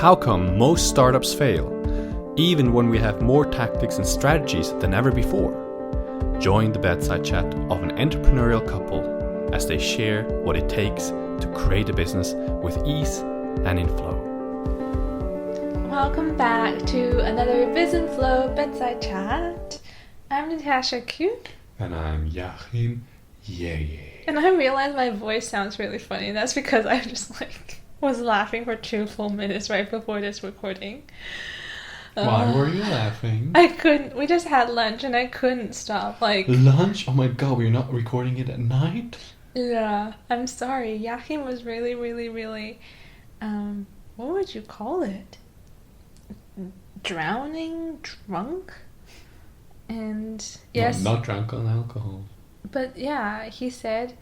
How come most startups fail, even when we have more tactics and strategies than ever before? Join the bedside chat of an entrepreneurial couple as they share what it takes to create a business with ease and in flow. Welcome back to another Biz and Flow bedside chat. I'm Natasha Q. And I'm Joachim Yeye. And I realized my voice sounds really funny. That's because I just was laughing for 2 full minutes right before this recording. Why were you laughing? I couldn't. We just had lunch and I couldn't stop. Lunch? Oh my god, we're not recording it at night? Yeah, I'm sorry. Joachim was really, what would you call it? Drowning? Drunk? And yes. No, not drunk on alcohol. But yeah, he said,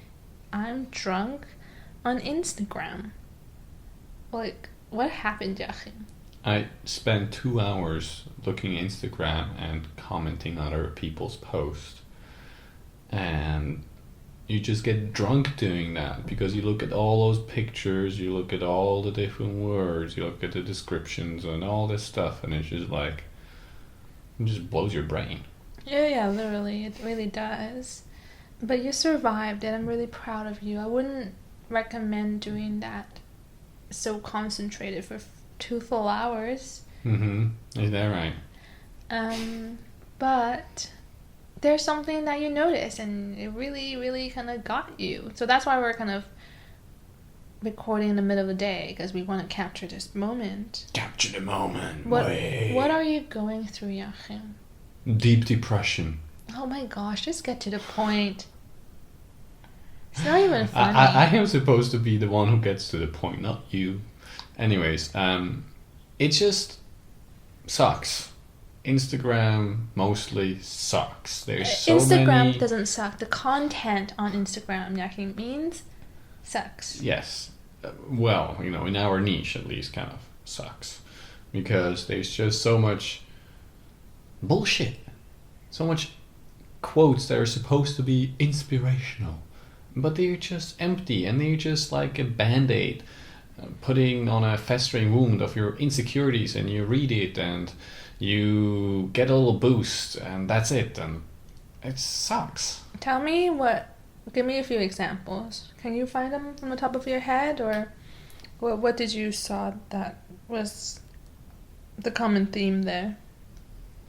I'm drunk on Instagram. What happened, Joachim? I spent 2 hours looking at Instagram and commenting on other people's posts. And you just get drunk doing that because you look at all those pictures, you look at all the different words, you look at the descriptions and all this stuff, and it's just it just blows your brain. Yeah, literally. It really does. But you survived, and I'm really proud of you. I wouldn't recommend doing that so concentrated for 2 full hours. Is that right? But there's something that you notice, and it really kind of got you. So that's why we're kind of recording in the middle of the day, because we want to capture this moment. Capture the moment. What are you going through, Joachim? Deep depression. Oh my gosh, just get to the point. It's not even funny. I am supposed to be the one who gets to the point, not you. Anyways, it just sucks. Instagram mostly sucks. There's so Instagram doesn't suck. The content on Instagram, Joachim, means sucks. Yes. Well, in our niche at least, kind of sucks. Because there's just so much bullshit. So much quotes that are supposed to be inspirational. But they're just empty, and they're just like a band-aid putting on a festering wound of your insecurities, and you read it and you get a little boost, and that's it, and it sucks. Give me a few examples. Can you find them from the top of your head, or what did you saw that was the common theme there?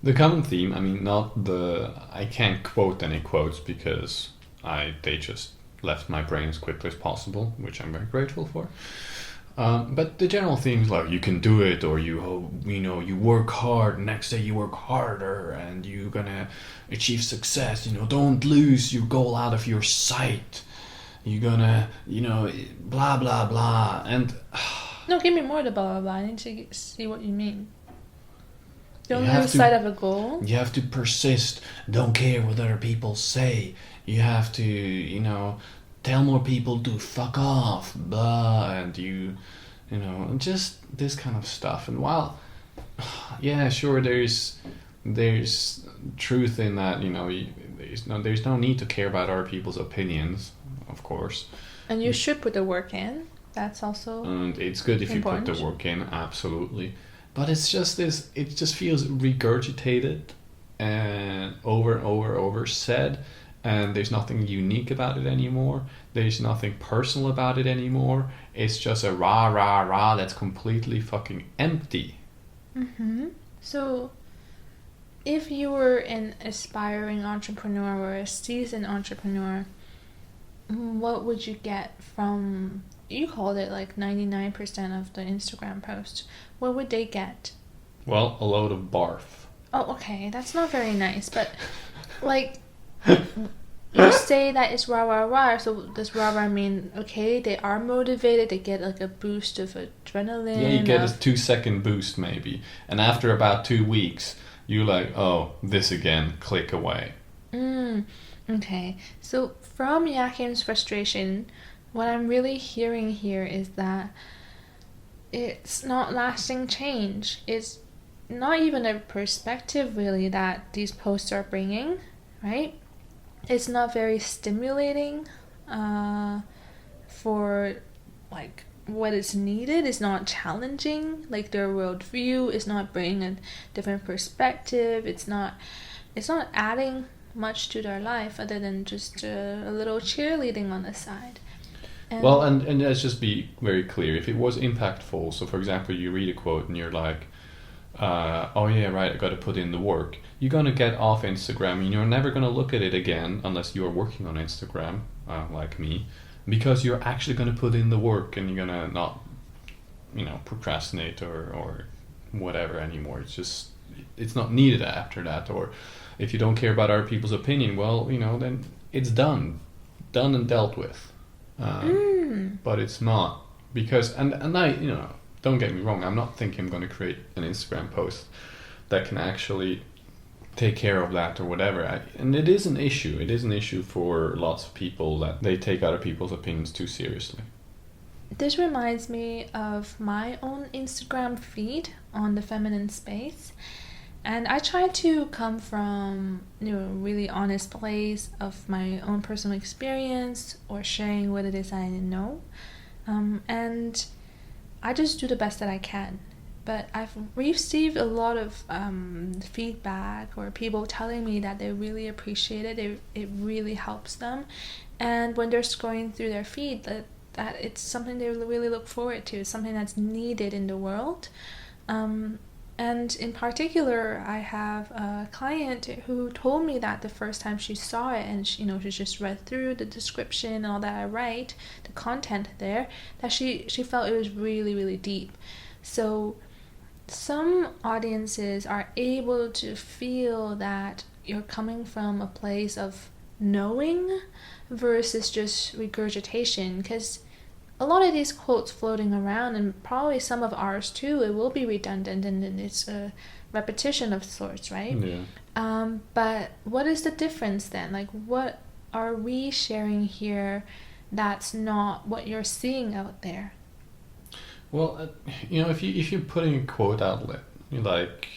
The common theme, I can't quote any quotes because they just left my brain as quickly as possible, which I'm very grateful for. But the general themes like you can do it, or you work hard, next day you work harder, and you're gonna achieve success. Don't lose your goal out of your sight. You're gonna, blah blah blah. And no, give me more of the blah blah blah. I need to see what you mean. Don't lose sight of a goal. You have to persist. Don't care what other people say. You have to, tell more people to fuck off, blah, and just this kind of stuff. And while, yeah, sure, there's truth in that, there's no need to care about other people's opinions, of course. And you should put the work in. That's also And it's good if important. You put the work in, absolutely. But it's just it just feels regurgitated and over said. And there's nothing unique about it anymore. There's nothing personal about it anymore. It's just a rah that's completely fucking empty. So, if you were an aspiring entrepreneur or a seasoned entrepreneur, what would you get from, you called it 99% of the Instagram posts. What would they get? Well, a load of barf. Oh, okay. That's not very nice, but you say that it's rah, so does rah mean, okay, they are motivated, they get a boost of adrenaline? Yeah, you get a 2-second boost maybe. And after about 2 weeks, you're like, oh, this again, click away. Okay. So from Joachim's frustration, what I'm really hearing here is that it's not lasting change. It's not even a perspective really that these posts are bringing, right? It's not very stimulating for what is needed, is not challenging, like their worldview is not bringing a different perspective, it's not adding much to their life other than just a little cheerleading on the side. Well, and let's just be very clear. If it was impactful, so for example, you read a quote and you're like, oh yeah, right, I got to put in the work. You're going to get off Instagram and you're never going to look at it again unless you're working on Instagram, like me, because you're actually going to put in the work and you're going to not, procrastinate or whatever anymore. It's not needed after that. Or if you don't care about other people's opinion, well, then it's done and dealt with. But it's not, because and I don't get me wrong, I'm not thinking I'm going to create an Instagram post that can actually take care of that or whatever. And it is an issue for lots of people that they take other people's opinions too seriously. This reminds me of my own Instagram feed on the feminine space. And I try to come from a really honest place of my own personal experience or sharing what it is I know. And I just do the best that I can. But I've received a lot of feedback or people telling me that they really appreciate it. It really helps them. And when they're scrolling through their feed, that it's something they really look forward to. It's something that's needed in the world. And in particular, I have a client who told me that the first time she saw it and she just read through the description and all that I write, the content there, that she felt it was really, really deep. So some audiences are able to feel that you're coming from a place of knowing versus just regurgitation, because a lot of these quotes floating around, and probably some of ours too, it will be redundant and it's a repetition of sorts, right? Yeah. But what is the difference then? Like, what are we sharing here that's not what you're seeing out there? Well, if you're putting a quote outlet, like,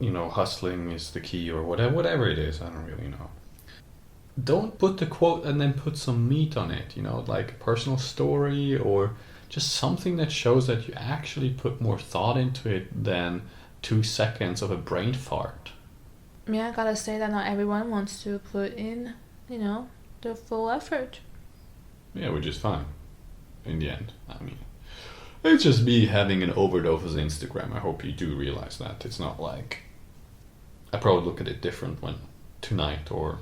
hustling is the key or whatever it is, I don't really know. Don't put the quote and then put some meat on it, like a personal story or just something that shows that you actually put more thought into it than 2 seconds of a brain fart. Yeah, I gotta say that not everyone wants to put in, the full effort. Yeah, which is fine in the end. I mean, it's just me having an overdose of Instagram. I hope you do realize that. It's not like I probably look at it different when tonight or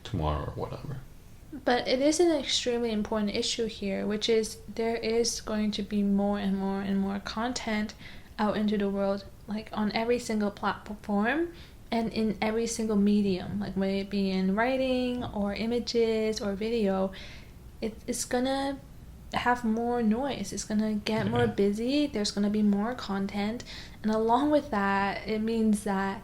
tomorrow or whatever. But it is an extremely important issue here, which is there is going to be more and more and more content out into the world, like on every single platform and in every single medium, like whether it be in writing or images or video. It's gonna have more noise, it's gonna get more busy, there's gonna be more content, and along with that, it means that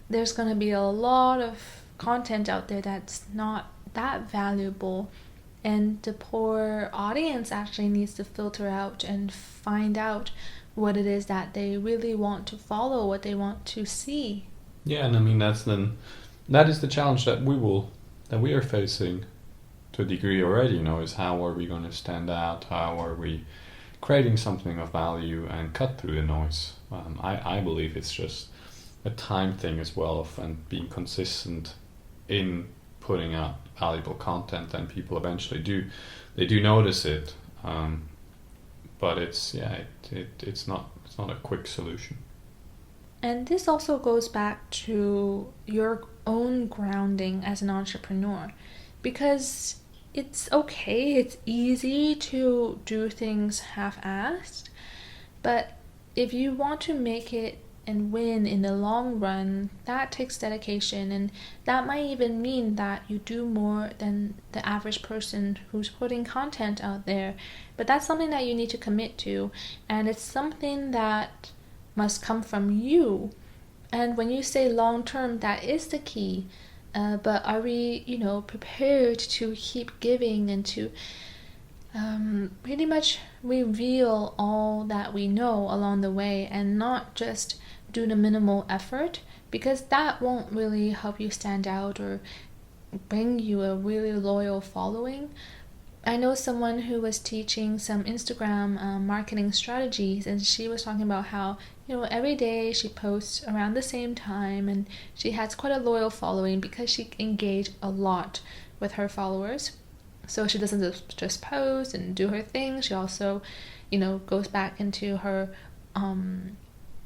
there's gonna be a lot of content out there that's not that valuable, and the poor audience actually needs to filter out and find out what it is that they really want to follow, what they want to see. Yeah, and I mean that is the challenge that we are facing to a degree already, is how are we going to stand out, how are we creating something of value and cut through the noise. I believe it's just a time thing as well, and being consistent in putting out valuable content, and people eventually do notice it, but it's not a quick solution. And this also goes back to your own grounding as an entrepreneur, because it's okay, it's easy to do things half-assed, but if you want to make it and win in the long run, that takes dedication, and that might even mean that you do more than the average person who's putting content out there. But that's something that you need to commit to, and it's something that must come from you. And when you say long term, that is the key. But are we, prepared to keep giving and to pretty much reveal all that we know along the way, and not just do the minimal effort, because that won't really help you stand out or bring you a really loyal following. I know someone who was teaching some Instagram marketing strategies, and she was talking about how, every day she posts around the same time, and she has quite a loyal following because she engaged a lot with her followers. So she doesn't just post and do her thing. She also, goes back into her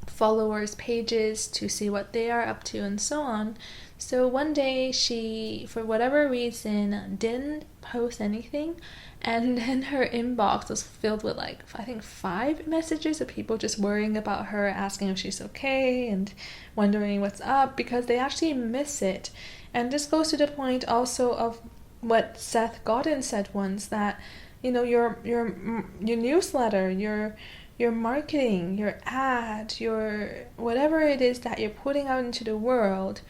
followers' pages to see what they are up to and so on. So one day she, for whatever reason, didn't post anything, and then her inbox was filled with I think 5 messages of people just worrying about her, asking if she's okay and wondering what's up because they actually miss it. And this goes to the point also of what Seth Godin said once, that your newsletter, your marketing, your ad, your whatever it is that you're putting out into the world,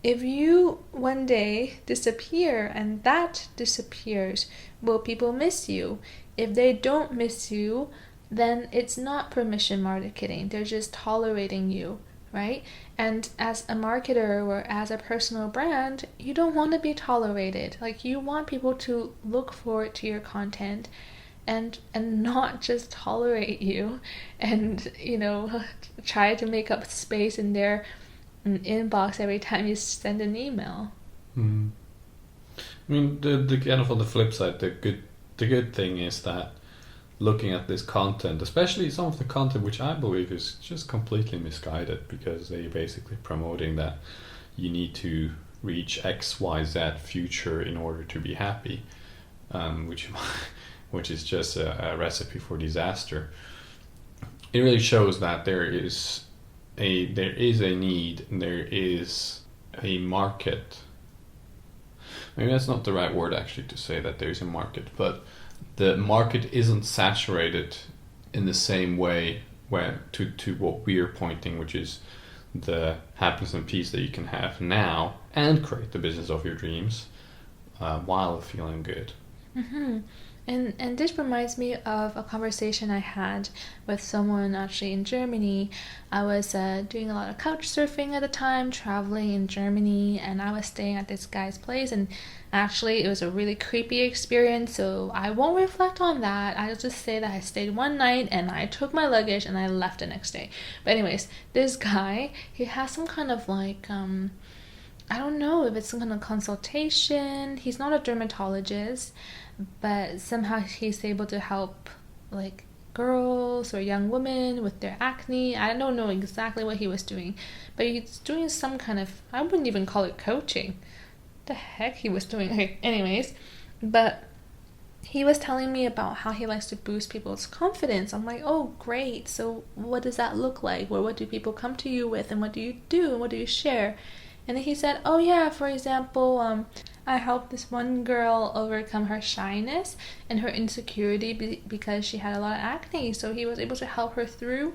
if you one day disappear and that disappears, will people miss you? If they don't miss you, then it's not permission marketing. They're just tolerating you, right? And as a marketer or as a personal brand, you don't want to be tolerated. You want people to look forward to your content and not just tolerate you and, try to make up space in their inbox every time you send an email. I mean, the kind of on the flip side, the good thing is that looking at this content, especially some of the content which I believe is just completely misguided, because they're basically promoting that you need to reach XYZ future in order to be happy, which is just a recipe for disaster. It really shows that there is a need, and there is a market. Maybe that's not the right word actually to say that there's a market, but the market isn't saturated in the same way to what we're pointing, which is the happiness and peace that you can have now and create the business of your dreams while feeling good. Mm-hmm. And this reminds me of a conversation I had with someone actually in Germany. I was doing a lot of couch surfing at the time, traveling in Germany, and I was staying at this guy's place, and actually it was a really creepy experience, so I won't reflect on that. I'll just say that I stayed one night and I took my luggage and I left the next day. But anyways, this guy, he has some kind of I don't know if it's some kind of consultation. He's not a dermatologist, but somehow he's able to help girls or young women with their acne. I don't know exactly what he was doing, but he's doing some kind of, I wouldn't even call it coaching. The heck he was doing. Okay, anyways, but he was telling me about how he likes to boost people's confidence. I'm like, oh great, so what does that look like? Or what do people come to you with, and what do you do, and what do you share? And then he said, oh yeah, for example, I helped this one girl overcome her shyness and her insecurity because she had a lot of acne. So he was able to help her through.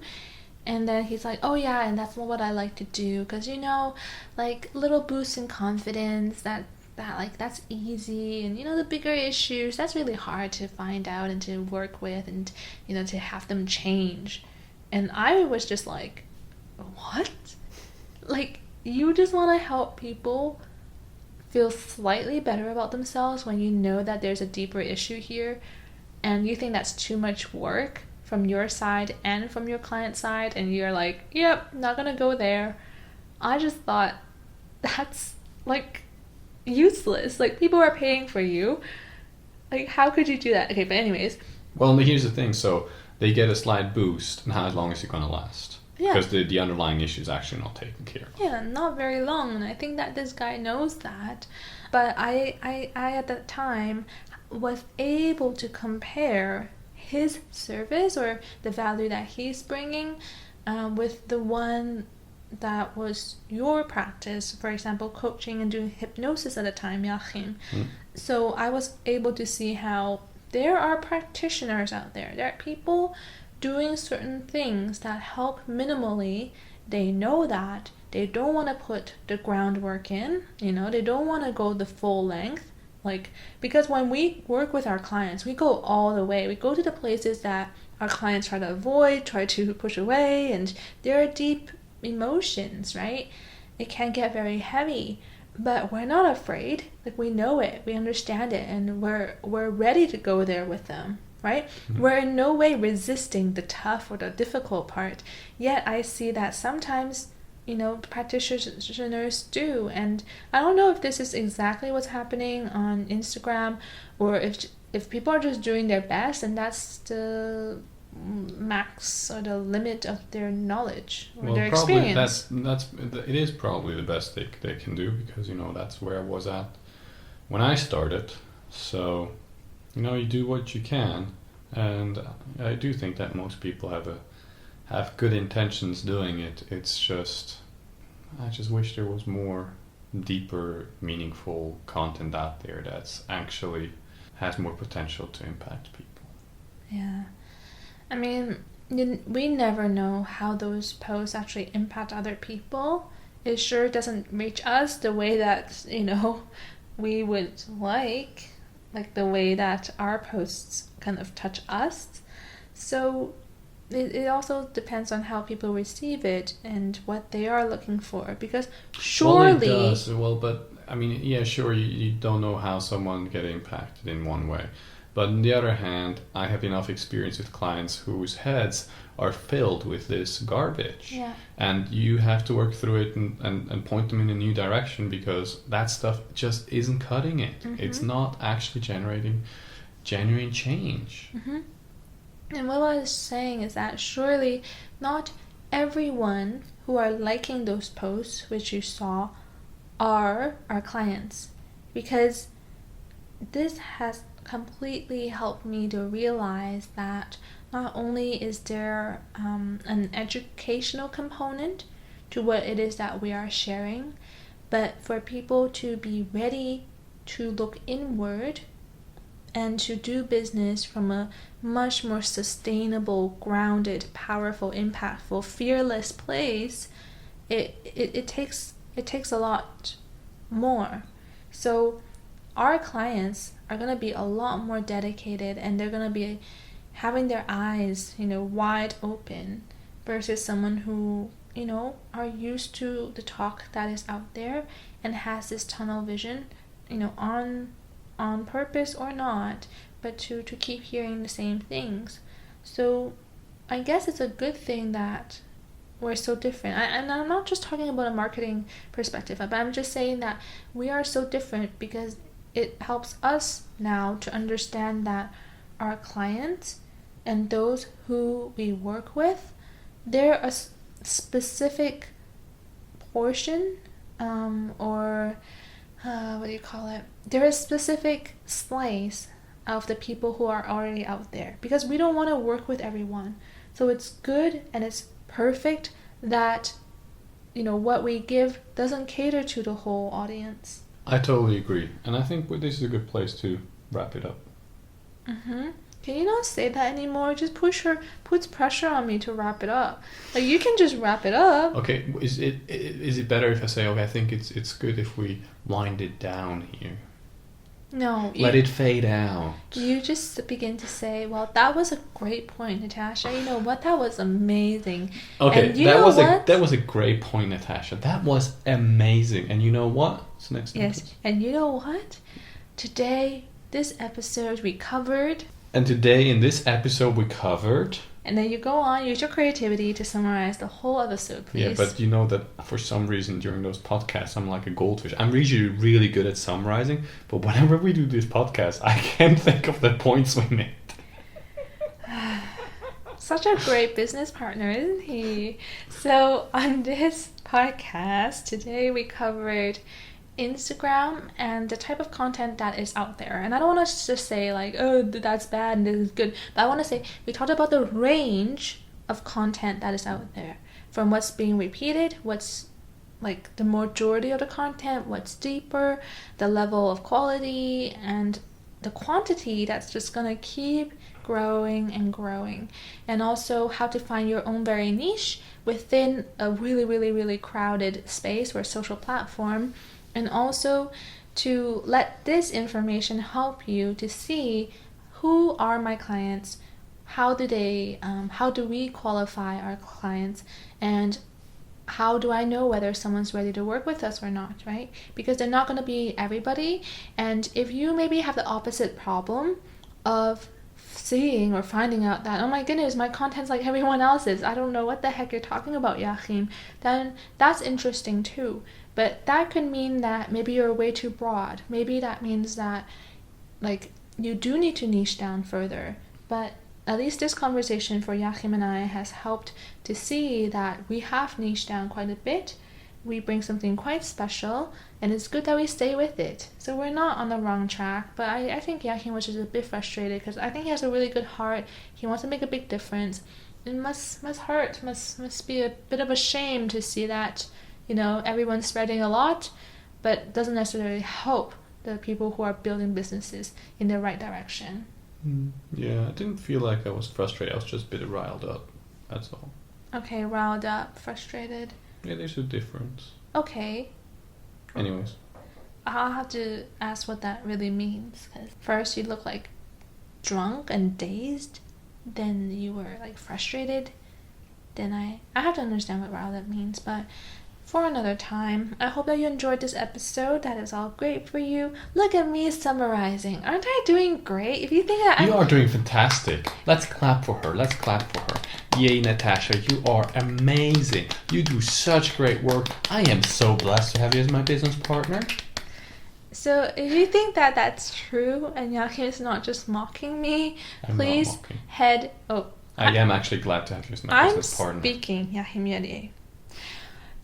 And then he's like, oh yeah, and that's what I like to do. Because, little boosts in confidence, that's easy. And, the bigger issues, that's really hard to find out and to work with and, to have them change. And I was just like, what? You just want to help people feel slightly better about themselves when you know that there's a deeper issue here, and you think that's too much work from your side and from your client side, and you're like, yep, not gonna go there. I just thought that's useless. People are paying for you. How could you do that? Okay, but anyways. Well, here's the thing. So they get a slight boost, and how long is it gonna last? Yeah. Because the underlying issue is actually not taken care of. Yeah, not very long. And I think that this guy knows that. But I at that time was able to compare his service or the value that he's bringing with the one that was your practice. For example, coaching and doing hypnosis at the time, Yachin. So I was able to see how there are practitioners out there. There are people doing certain things that help minimally. They know that. They don't want to put the groundwork in, they don't want to go the full length. Because when we work with our clients, we go all the way. We go to the places that our clients try to avoid, try to push away, and there are deep emotions, right? It can get very heavy. but we're not afraid. Like, we know it, we understand it, and we're ready to go there with them, right? We're in no way resisting the tough or the difficult part. Yet I see that sometimes, practitioners do, and I don't know if this is exactly what's happening on Instagram, or if people are just doing their best and that's the max or the limit of their knowledge or their experience. It is probably the best they can do, because that's where I was at when I started. So you do what you can, and I do think that most people have good intentions doing it. It's just, I just wish there was more deeper, meaningful content out there that's actually has more potential to impact people. Yeah. I mean, we never know how those posts actually impact other people. It sure doesn't reach us the way that, we would like the way that our posts kind of touch us. So it also depends on how people receive it and what they are looking for, because surely... Well, it does. Well, but I mean, yeah, sure, you don't know how someone get impacted in one way. But on the other hand, I have enough experience with clients whose heads are filled with this garbage. Yeah. And you have to work through it and point them in a new direction, because that stuff just isn't cutting it. Mm-hmm. It's not actually generating genuine change. Mm-hmm. And what I was saying is that surely not everyone who are liking those posts, which you saw, are our clients, because this has completely helped me to realize that not only is there an educational component to what it is that we are sharing, but for people to be ready to look inward and to do business from a much more sustainable, grounded, powerful, impactful, fearless place, it takes a lot more. So our clients are going to be a lot more dedicated, and they're going to be having their eyes, wide open, versus someone who, are used to the talk that is out there and has this tunnel vision, on purpose or not, but to keep hearing the same things. So I guess it's a good thing that we're so different. And I'm not just talking about a marketing perspective, but I'm just saying that we are so different because it helps us now to understand that our clients and those who we work with, they're a specific portion, they're a specific slice of the people who are already out there, because we don't want to work with everyone. So it's good and it's perfect that what we give doesn't cater to the whole audience. I totally agree, and I think this is a good place to wrap it up. Can you not say that anymore? It just puts pressure on me to wrap it up. Like, you can just wrap it up. Okay, is it better if I say, okay, I think it's good if we wind it down here? No. Let it fade out. You just begin to say, well, that was a great point, Natasha. You know what? That was amazing. Okay, and that was a great point, Natasha. That was amazing. And you know what? What's the next Yes, sentence? And you know what? Today, this episode, we covered... And today, in this episode, we covered... And then you go on, use your creativity to summarize the whole episode, please. Yeah, but you know that for some reason during those podcasts, I'm like a goldfish. I'm usually really good at summarizing, but whenever we do this podcast, I can't think of the points we made. Such a great business partner, isn't he? So on this podcast, today we covered Instagram and the type of content that is out there. And I don't want to just say like, oh, that's bad and this is good, but I want to say we talked about the range of content that is out there, from what's being repeated, what's like the majority of the content, what's deeper, the level of quality, and the quantity that's just gonna keep growing and growing, and also how to find your own very niche within a really, really, really crowded space or social platform. And also to let this information help you to see who are my clients, how do we qualify our clients, and how do I know whether someone's ready to work with us or not, right? Because they're not going to be everybody. And if you maybe have the opposite problem of seeing or finding out that, oh my goodness, my content's like everyone else's, I don't know what the heck you're talking about, Joachim, then that's interesting too. But that could mean that maybe you're way too broad. Maybe that means that like you do need to niche down further. But at least this conversation for Joachim and I has helped to see that we have niched down quite a bit. We bring something quite special, and it's good that we stay with it. So we're not on the wrong track, but I think Joachim was just a bit frustrated because I think he has a really good heart. He wants to make a big difference. It must hurt, must be a bit of a shame to see that, you know, everyone's spreading a lot, but doesn't necessarily help the people who are building businesses in the right direction. Yeah, I didn't feel like I was frustrated. I was just a bit riled up. That's all. Okay, riled up, frustrated. Yeah, there's a difference. Okay. Anyways. I'll have to ask what that really means. Cause first you look like drunk and dazed. Then you were like frustrated. Then I have to understand what riled up means. But for another time, I hope that you enjoyed this episode. That is all great for you. Look at me summarizing. Aren't I doing great? If you think that You are doing fantastic. Let's clap for her. Let's clap for her. Yay, Natasha, you are amazing. You do such great work. I am so blessed to have you as my business partner. So if you think that that's true and Joachim is not just mocking me, please not mocking. head... Oh, I am actually glad to have you as my business partner. I'm speaking, Joachim Yadier.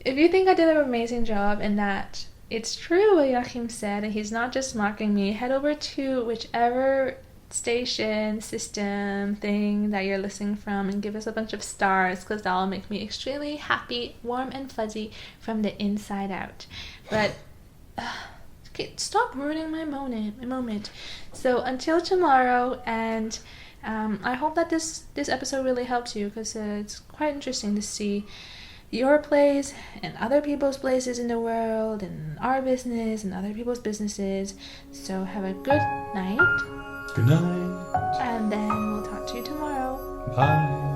If you think I did an amazing job and that it's true what Joachim said and he's not just mocking me, head over to whichever station, system, thing that you're listening from and give us a bunch of stars because that'll make me extremely happy, warm and fuzzy from the inside out. But okay, stop ruining my moment. So until tomorrow, and I hope that this episode really helps you because it's quite interesting to see your place and other people's places in the world and our business and other people's businesses. So have a good night. Good night. And then we'll talk to you tomorrow. Bye.